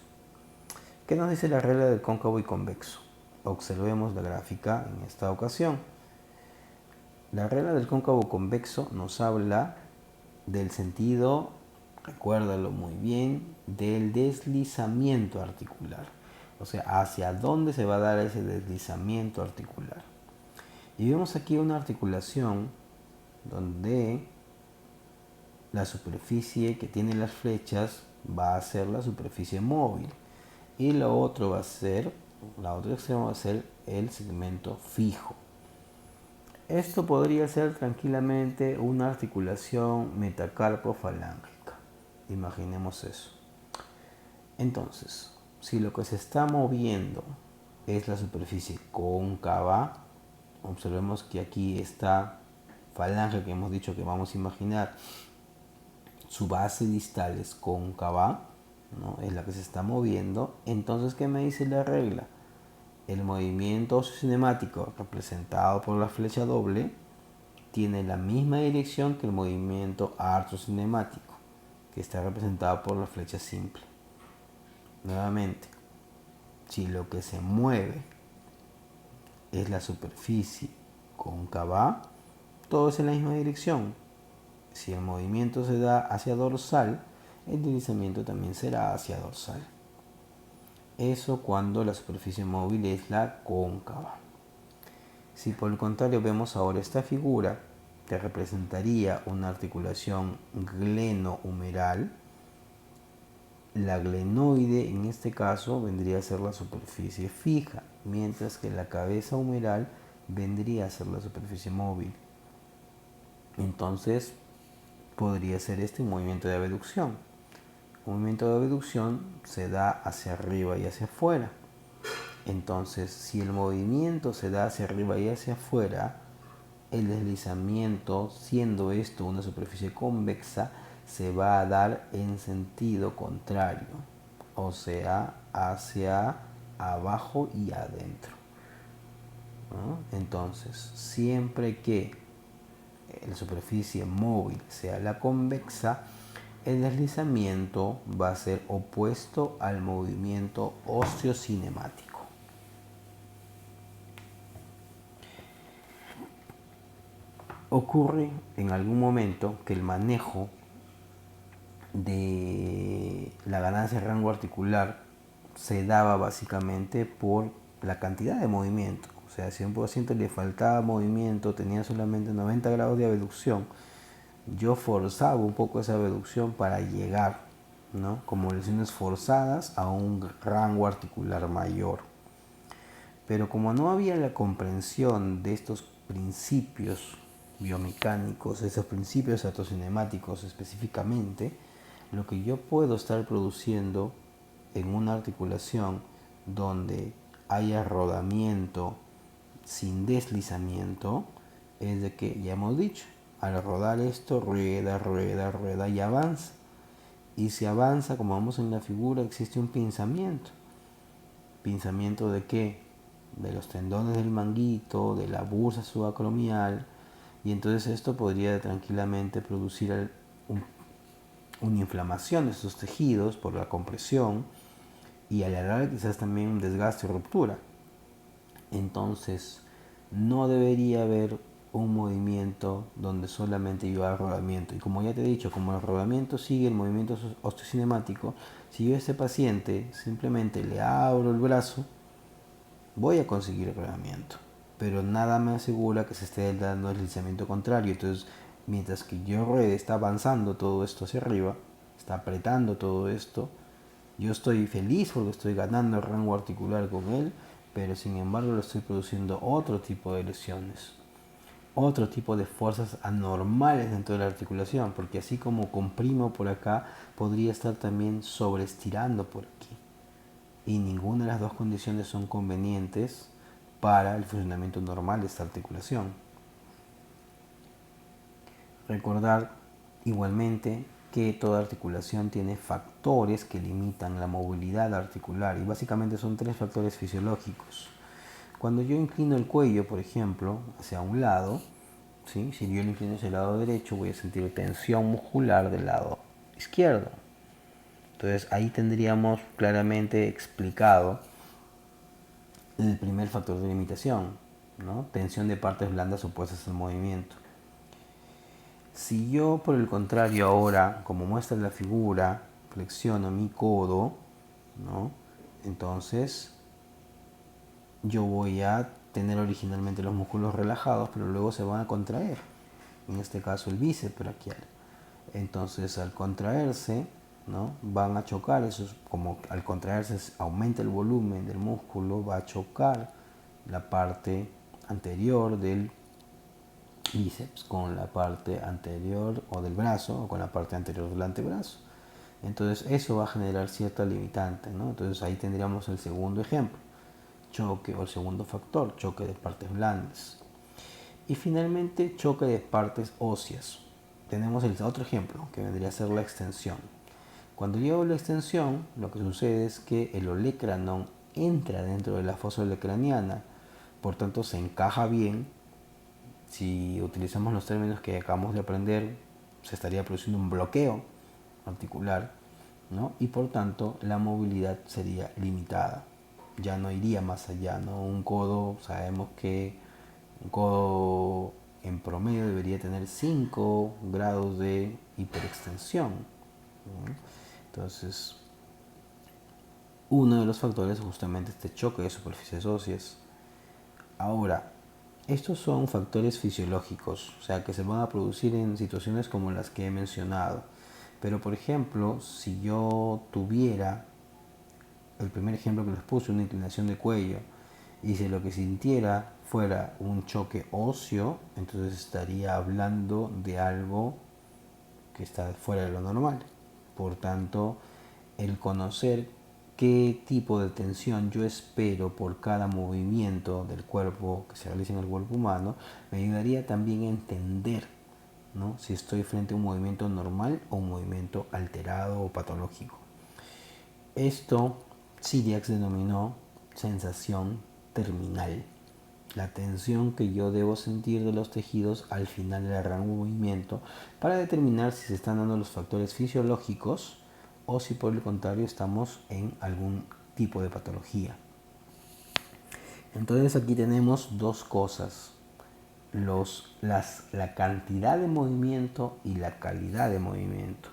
¿Qué nos dice la regla del cóncavo y convexo? Observemos la gráfica en esta ocasión. La regla del cóncavo convexo nos habla del sentido, recuérdalo muy bien, del deslizamiento articular. O sea, hacia dónde se va a dar ese deslizamiento articular. Y vemos aquí una articulación donde la superficie que tiene las flechas va a ser la superficie móvil y la otra extremo va a ser el segmento fijo. Esto podría ser tranquilamente una articulación metacarpofalángica. Imaginemos eso. Entonces, si lo que se está moviendo es la superficie cóncava, observemos que aquí esta falange que hemos dicho que vamos a imaginar, su base distal es cóncava, ¿no?, es la que se está moviendo. Entonces, ¿qué me dice la regla? El movimiento osteocinemático representado por la flecha doble tiene la misma dirección que el movimiento artrocinemático, que está representado por la flecha simple. Nuevamente, Si lo que se mueve es la superficie cóncava, todo es en la misma dirección. Si el movimiento se da hacia dorsal, el deslizamiento también será hacia dorsal. Eso cuando la superficie móvil es la cóncava. Si por el contrario vemos ahora esta figura que representaría una articulación glenohumeral, la glenoide en este caso vendría a ser la superficie fija, mientras que la cabeza humeral vendría a ser la superficie móvil. Entonces podría ser este un movimiento de abducción. Un movimiento de abducción se da hacia arriba y hacia afuera. Entonces, si el movimiento se da hacia arriba y hacia afuera, el deslizamiento, siendo esto una superficie convexa, se va a dar en sentido contrario, o sea, hacia abajo y adentro, ¿no? Entonces, siempre que la superficie móvil sea la convexa, el deslizamiento va a ser opuesto al movimiento óseo-cinemático. Ocurre en algún momento que el manejo de la ganancia de rango articular se daba básicamente por la cantidad de movimiento. O sea, si a un paciente le faltaba movimiento, tenía solamente 90 grados de abducción, yo forzaba un poco esa abducción para llegar, ¿no?, como lesiones forzadas a un rango articular mayor. Pero como no había la comprensión de estos principios biomecánicos, esos principios atocinemáticos específicamente, lo que yo puedo estar produciendo en una articulación donde haya rodamiento sin deslizamiento es de que, ya hemos dicho, al rodar esto rueda, rueda, rueda y avanza. Y si avanza, como vemos en la figura, existe un pinzamiento. ¿Pinzamiento de qué? De los tendones del manguito, de la bursa subacromial, y entonces esto podría tranquilamente producir una inflamación de estos tejidos por la compresión y a la larga quizás también un desgaste o ruptura. Entonces no debería haber un movimiento donde solamente yo haga rodamiento. Y como ya te he dicho, como el rodamiento sigue el movimiento osteocinemático, si yo a este paciente simplemente le abro el brazo, voy a conseguir el rodamiento. Pero nada me asegura que se esté dando el deslizamiento contrario. Entonces, mientras que yo ruede, está avanzando todo esto hacia arriba, está apretando todo esto, yo estoy feliz porque estoy ganando el rango articular con él, pero sin embargo le estoy produciendo otro tipo de lesiones, otro tipo de fuerzas anormales dentro de la articulación, porque así como comprimo por acá, podría estar también sobreestirando por aquí. Y ninguna de las dos condiciones son convenientes para el funcionamiento normal de esta articulación. Recordar igualmente que toda articulación tiene factores que limitan la movilidad articular y básicamente son tres factores fisiológicos. Cuando yo inclino el cuello, por ejemplo, hacia un lado, ¿sí?, si yo lo inclino hacia el lado derecho, voy a sentir tensión muscular del lado izquierdo. Entonces ahí tendríamos claramente explicado el primer factor de limitación, ¿no? Tensión de partes blandas opuestas al movimiento. Si yo, por el contrario, ahora, como muestra la figura, flexiono mi codo, ¿no?, entonces yo voy a tener originalmente los músculos relajados, pero luego se van a contraer. En este caso el bíceps braquial. Entonces al contraerse, ¿no?, van a chocar, como al contraerse aumenta el volumen del músculo, va a chocar la parte anterior del bíceps con la parte anterior o del brazo o con la parte anterior del antebrazo. Entonces eso va a generar cierta limitante, ¿no? Entonces ahí tendríamos el segundo ejemplo, choque, o el segundo factor, choque de partes blandas. Y finalmente choque de partes óseas. Tenemos el otro ejemplo, que vendría a ser la extensión. Cuando yo hago la extensión, lo que sucede es que el olecranon entra dentro de la fosa olecraniana, por tanto se encaja bien. Si utilizamos los términos que acabamos de aprender, se estaría produciendo un bloqueo articular, ¿no?, y por tanto la movilidad sería limitada. ya no iría más allá, ¿no? Un codo, sabemos que un codo en promedio debería tener 5 grados de hiperextensión, ¿no? Entonces, uno de los factores es justamente este choque de superficies óseas. Ahora, estos son factores fisiológicos, o sea, que se van a producir en situaciones como las que he mencionado. Pero, por ejemplo, si yo tuviera el primer ejemplo que les puse, una inclinación de cuello, y si lo que sintiera fuera un choque óseo, entonces estaría hablando de algo que está fuera de lo normal. Por tanto, el conocer qué tipo de tensión yo espero por cada movimiento del cuerpo que se realiza en el cuerpo humano, me ayudaría también a entender, ¿no?, si estoy frente a un movimiento normal o un movimiento alterado o patológico. Esto Siriax denominó sensación terminal, la tensión que yo debo sentir de los tejidos al final del rango de movimiento para determinar si se están dando los factores fisiológicos o si por el contrario estamos en algún tipo de patología. Entonces aquí tenemos dos cosas, la cantidad de movimiento y la calidad de movimiento.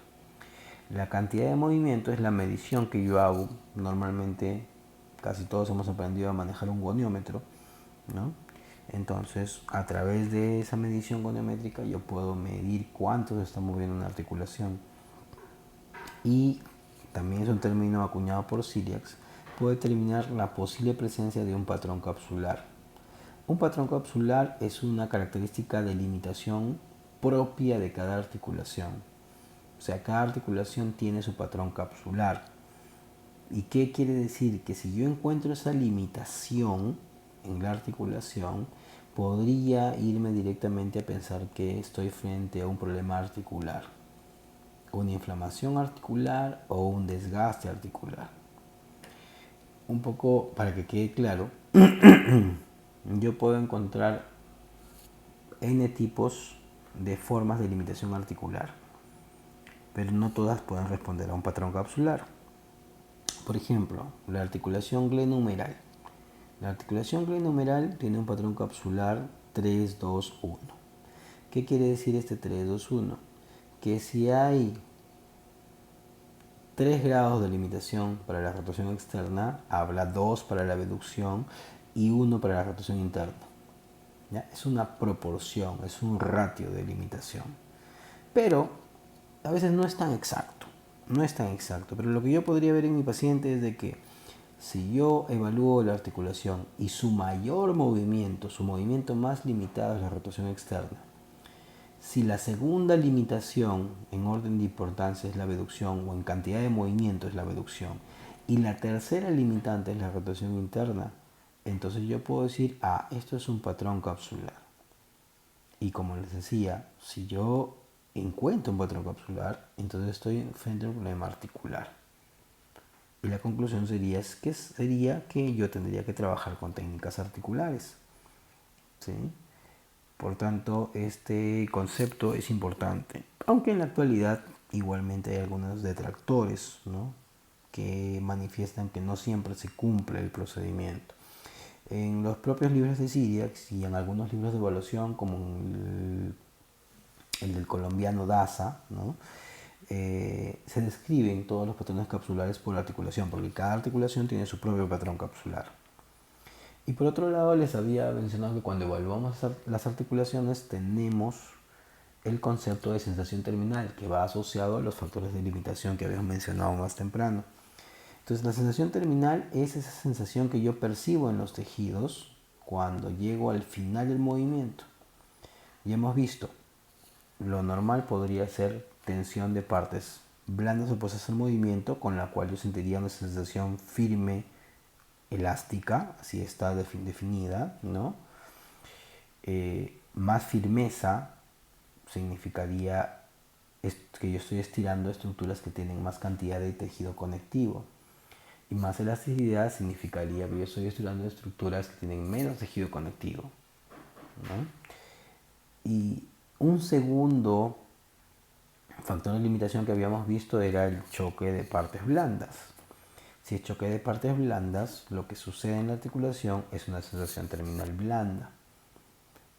La cantidad de movimiento es la medición que yo hago. Normalmente casi todos hemos aprendido a manejar un goniómetro, ¿no? Entonces, a través de esa medición goniométrica yo puedo medir cuánto se está moviendo una articulación. Y también es un término acuñado por Siriax, puede determinar la posible presencia de un patrón capsular. Un patrón capsular es una característica de limitación propia de cada articulación. O sea, cada articulación tiene su patrón capsular. ¿Y qué quiere decir? Que si yo encuentro esa limitación en la articulación, podría irme directamente a pensar que estoy frente a un problema articular, una inflamación articular o un desgaste articular. Un poco para que quede claro, yo puedo encontrar N tipos de formas de limitación articular, pero no todas pueden responder a un patrón capsular. Por ejemplo, la articulación glenohumeral. La articulación glenohumeral tiene un patrón capsular 3-2-1. ¿Qué quiere decir este 3-2-1? Que si hay 3 grados de limitación para la rotación externa, habla 2 para la abducción y 1 para la rotación interna. ¿Ya? Es una proporción, es un ratio de limitación. Pero a veces no es tan exacto. No es tan exacto. Pero lo que yo podría ver en mi paciente es de que si yo evalúo la articulación y su mayor movimiento, su movimiento más limitado es la rotación externa, si la segunda limitación en orden de importancia es la abducción o en cantidad de movimiento es la abducción y la tercera limitante es la rotación interna, entonces yo puedo decir, esto es un patrón capsular. Y como les decía, si yo encuentro un patrón capsular, entonces estoy frente a un problema articular. Y la conclusión sería que yo tendría que trabajar con técnicas articulares, ¿sí? Por tanto, este concepto es importante, aunque en la actualidad igualmente hay algunos detractores, ¿no?, que manifiestan que no siempre se cumple el procedimiento. En los propios libros de Siriax y en algunos libros de evaluación, como el del colombiano Daza, ¿no?, se describen todos los patrones capsulares por articulación, porque cada articulación tiene su propio patrón capsular. Y por otro lado, les había mencionado que cuando evaluamos las articulaciones tenemos el concepto de sensación terminal, que va asociado a los factores de limitación que habíamos mencionado más temprano. Entonces, la sensación terminal es esa sensación que yo percibo en los tejidos cuando llego al final del movimiento. Ya hemos visto, lo normal podría ser tensión de partes blandas opuestas al movimiento, con la cual yo sentiría una sensación firme, elástica, así está definida, ¿no? Más firmeza significaría que yo estoy estirando estructuras que tienen más cantidad de tejido conectivo. Y más elasticidad significaría que yo estoy estirando estructuras que tienen menos tejido conectivo, ¿no? Y un segundo factor de limitación que habíamos visto era el choque de partes blandas. Si es choque de partes blandas, lo que sucede en la articulación es una sensación terminal blanda.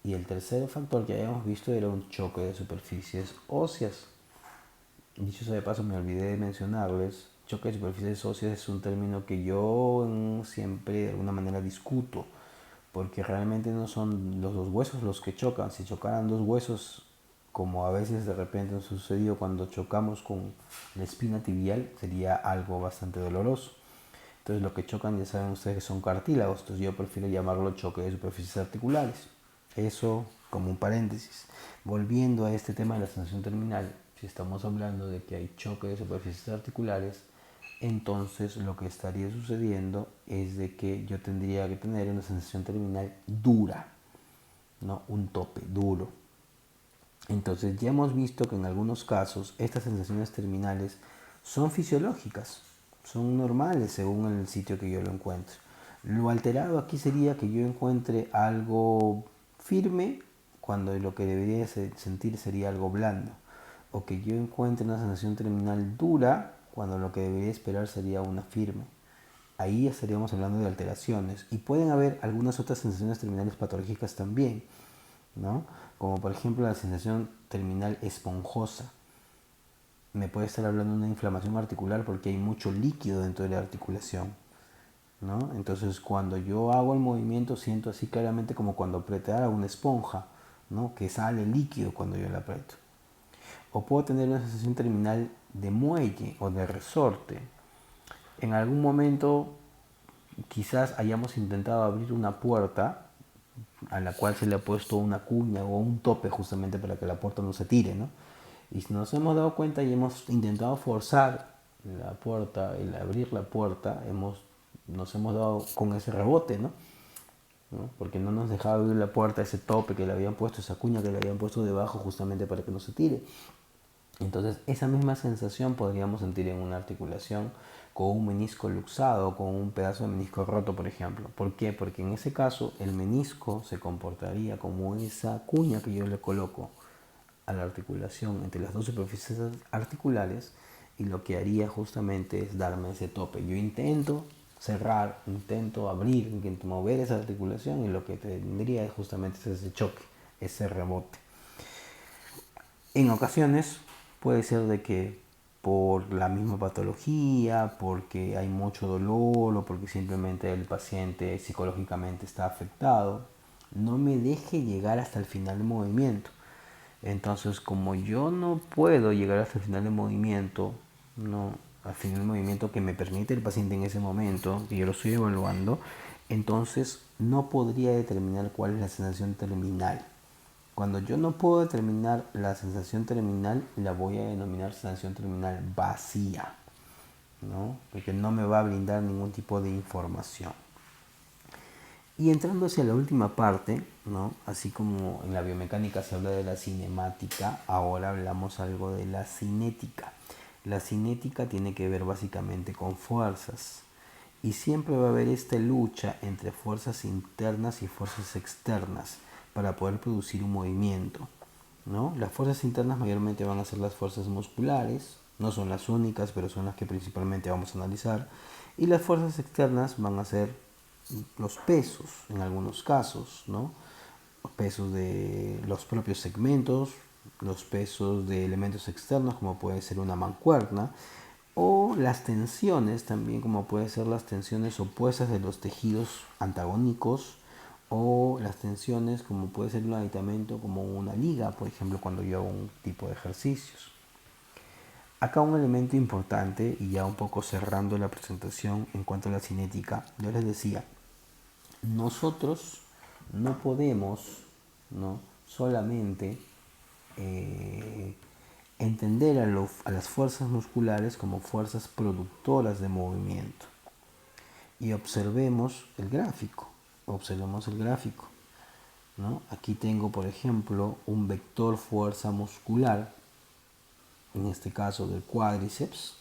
Y el tercer factor que habíamos visto era un choque de superficies óseas. Dicho sea de paso, me olvidé de mencionarles, choque de superficies óseas es un término que yo siempre de alguna manera discuto, porque realmente no son los dos huesos los que chocan. Si chocaran dos huesos, como a veces de repente nos sucedió cuando chocamos con la espina tibial, sería algo bastante doloroso. Entonces lo que chocan ya saben ustedes que son cartílagos, entonces yo prefiero llamarlo choque de superficies articulares. Eso como un paréntesis. Volviendo a este tema de la sensación terminal, si estamos hablando de que hay choque de superficies articulares, entonces lo que estaría sucediendo es de que yo tendría que tener una sensación terminal dura, ¿no? Un tope duro. Entonces ya hemos visto que en algunos casos estas sensaciones terminales son fisiológicas, son normales según el sitio que yo lo encuentre. Lo alterado aquí sería que yo encuentre algo firme cuando lo que debería sentir sería algo blando, o que yo encuentre una sensación terminal dura cuando lo que debería esperar sería una firme. Ahí estaríamos hablando de alteraciones, y pueden haber algunas otras sensaciones terminales patológicas también, ¿no? Como por ejemplo la sensación terminal esponjosa. Me puede estar hablando de una inflamación articular porque hay mucho líquido dentro de la articulación, ¿no? Entonces cuando yo hago el movimiento siento así claramente como cuando apretara una esponja, ¿no? Que sale líquido cuando yo la aprieto. O puedo tener una sensación terminal de muelle o de resorte. En algún momento quizás hayamos intentado abrir una puerta a la cual se le ha puesto una cuña o un tope justamente para que la puerta no se tire, ¿no? Y si nos hemos dado cuenta y hemos intentado forzar la puerta, el abrir la puerta, nos hemos dado con ese rebote, ¿no? ¿No? Porque no nos dejaba abrir la puerta, ese tope que le habían puesto, esa cuña que le habían puesto debajo justamente para que no se tire. Entonces esa misma sensación podríamos sentir en una articulación con un menisco luxado, con un pedazo de menisco roto, por ejemplo. ¿Por qué? Porque en ese caso el menisco se comportaría como esa cuña que yo le coloco a la articulación entre las dos superficies articulares, y lo que haría justamente es darme ese tope. Yo intento cerrar, intento abrir, intento mover esa articulación, y lo que tendría es justamente ese choque, ese rebote. En ocasiones puede ser de que por la misma patología, porque hay mucho dolor o porque simplemente el paciente psicológicamente está afectado, no me deje llegar hasta el final del movimiento. Entonces, como yo no puedo llegar hasta el final del movimiento, no, al final del movimiento que me permite el paciente en ese momento, que yo lo estoy evaluando, entonces no podría determinar cuál es la sensación terminal. Cuando yo no puedo determinar la sensación terminal, la voy a denominar sensación terminal vacía, ¿no? Porque no me va a brindar ningún tipo de información. Y entrando hacia la última parte, ¿no? Así como en la biomecánica se habla de la cinemática, ahora hablamos algo de la cinética. La cinética tiene que ver básicamente con fuerzas. Y siempre va a haber esta lucha entre fuerzas internas y fuerzas externas para poder producir un movimiento, ¿no? Las fuerzas internas mayormente van a ser las fuerzas musculares, no son las únicas, pero son las que principalmente vamos a analizar. Y las fuerzas externas van a ser los pesos, en algunos casos, ¿no? Los pesos de los propios segmentos, los pesos de elementos externos, como puede ser una mancuerna, o las tensiones también, como puede ser las tensiones opuestas de los tejidos antagónicos, o las tensiones como puede ser un aditamento como una liga, por ejemplo, cuando yo hago un tipo de ejercicios. Acá un elemento importante, y ya un poco cerrando la presentación en cuanto a la cinética, yo les decía, nosotros no podemos, ¿no? Solamente entender a las fuerzas musculares como fuerzas productoras de movimiento. Y observemos el gráfico. Observemos el gráfico, ¿no? Aquí tengo, por ejemplo, un vector fuerza muscular, en este caso del cuádriceps,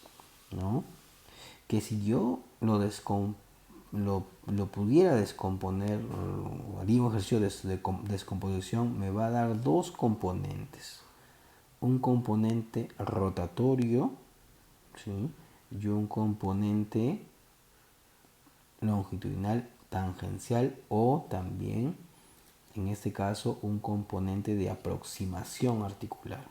¿no? Que si yo lo pudiera descomponer, o haría un ejercicio de descomposición, me va a dar dos componentes. Un componente rotatorio, ¿sí? Y un componente longitudinal tangencial o también, en este caso, un componente de aproximación articular.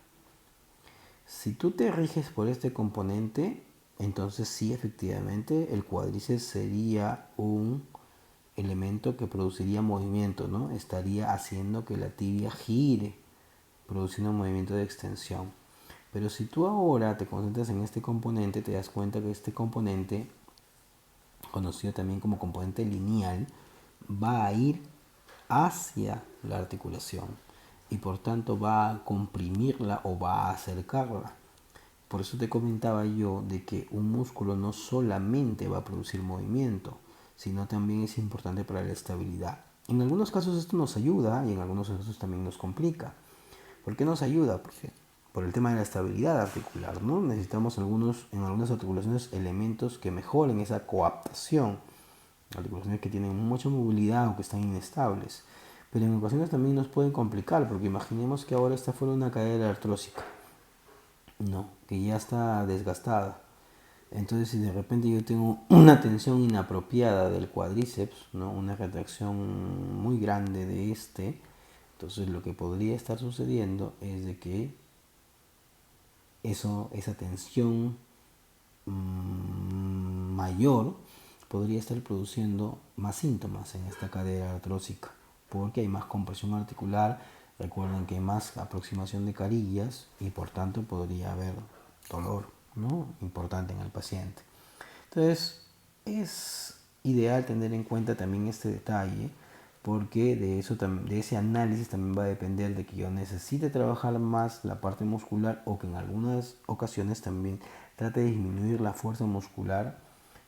Si tú te riges por este componente, entonces sí, efectivamente, el cuádriceps sería un elemento que produciría movimiento, ¿no? Estaría haciendo que la tibia gire, produciendo un movimiento de extensión. Pero si tú ahora te concentras en este componente, te das cuenta que este componente, conocido también como componente lineal, va a ir hacia la articulación y por tanto va a comprimirla o va a acercarla. Por eso te comentaba yo de que un músculo no solamente va a producir movimiento, sino también es importante para la estabilidad. En algunos casos esto nos ayuda y en algunos casos también nos complica. ¿Por qué nos ayuda? Porque por el tema de la estabilidad articular, ¿no? Necesitamos en algunas articulaciones elementos que mejoren esa coaptación. Articulaciones que tienen mucha movilidad o que están inestables. Pero en ocasiones también nos pueden complicar, porque imaginemos que ahora esta fuera una cadera artrósica, no, que ya está desgastada. Entonces, si de repente yo tengo una tensión inapropiada del cuádriceps, ¿no? Una retracción muy grande de entonces lo que podría estar sucediendo es de que esa tensión mayor podría estar produciendo más síntomas en esta cadera artrósica, porque hay más compresión articular. Recuerden que hay más aproximación de carillas y por tanto podría haber dolor, ¿no? Importante en el paciente. Entonces es ideal tener en cuenta también este detalle, porque de ese análisis también va a depender de que yo necesite trabajar más la parte muscular o que en algunas ocasiones también trate de disminuir la fuerza muscular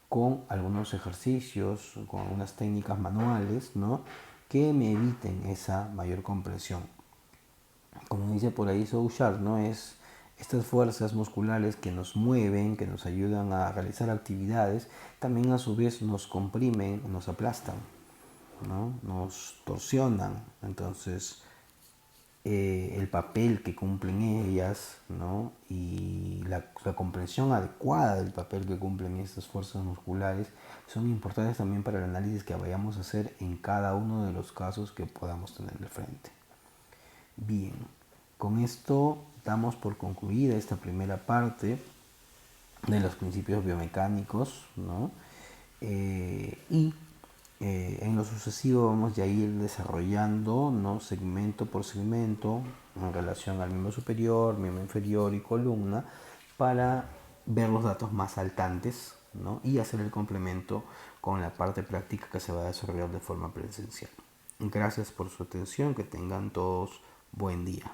con algunos ejercicios, con algunas técnicas manuales, ¿no? Que me eviten esa mayor compresión. Como dice por ahí Souchard, ¿no? Es estas fuerzas musculares que nos mueven, que nos ayudan a realizar actividades, también a su vez nos comprimen, nos aplastan, ¿no? Nos torsionan. Entonces, el papel que cumplen ellas, ¿no? Y la comprensión adecuada del papel que cumplen estas fuerzas musculares son importantes también para el análisis que vayamos a hacer en cada uno de los casos que podamos tener de frente. Bien, con esto damos por concluida esta primera parte de los principios biomecánicos, ¿no? En lo sucesivo vamos a ir desarrollando, ¿no? Segmento por segmento en relación al miembro superior, miembro inferior y columna para ver los datos más saltantes, ¿no? Y hacer el complemento con la parte práctica que se va a desarrollar de forma presencial. Gracias por su atención, que tengan todos buen día.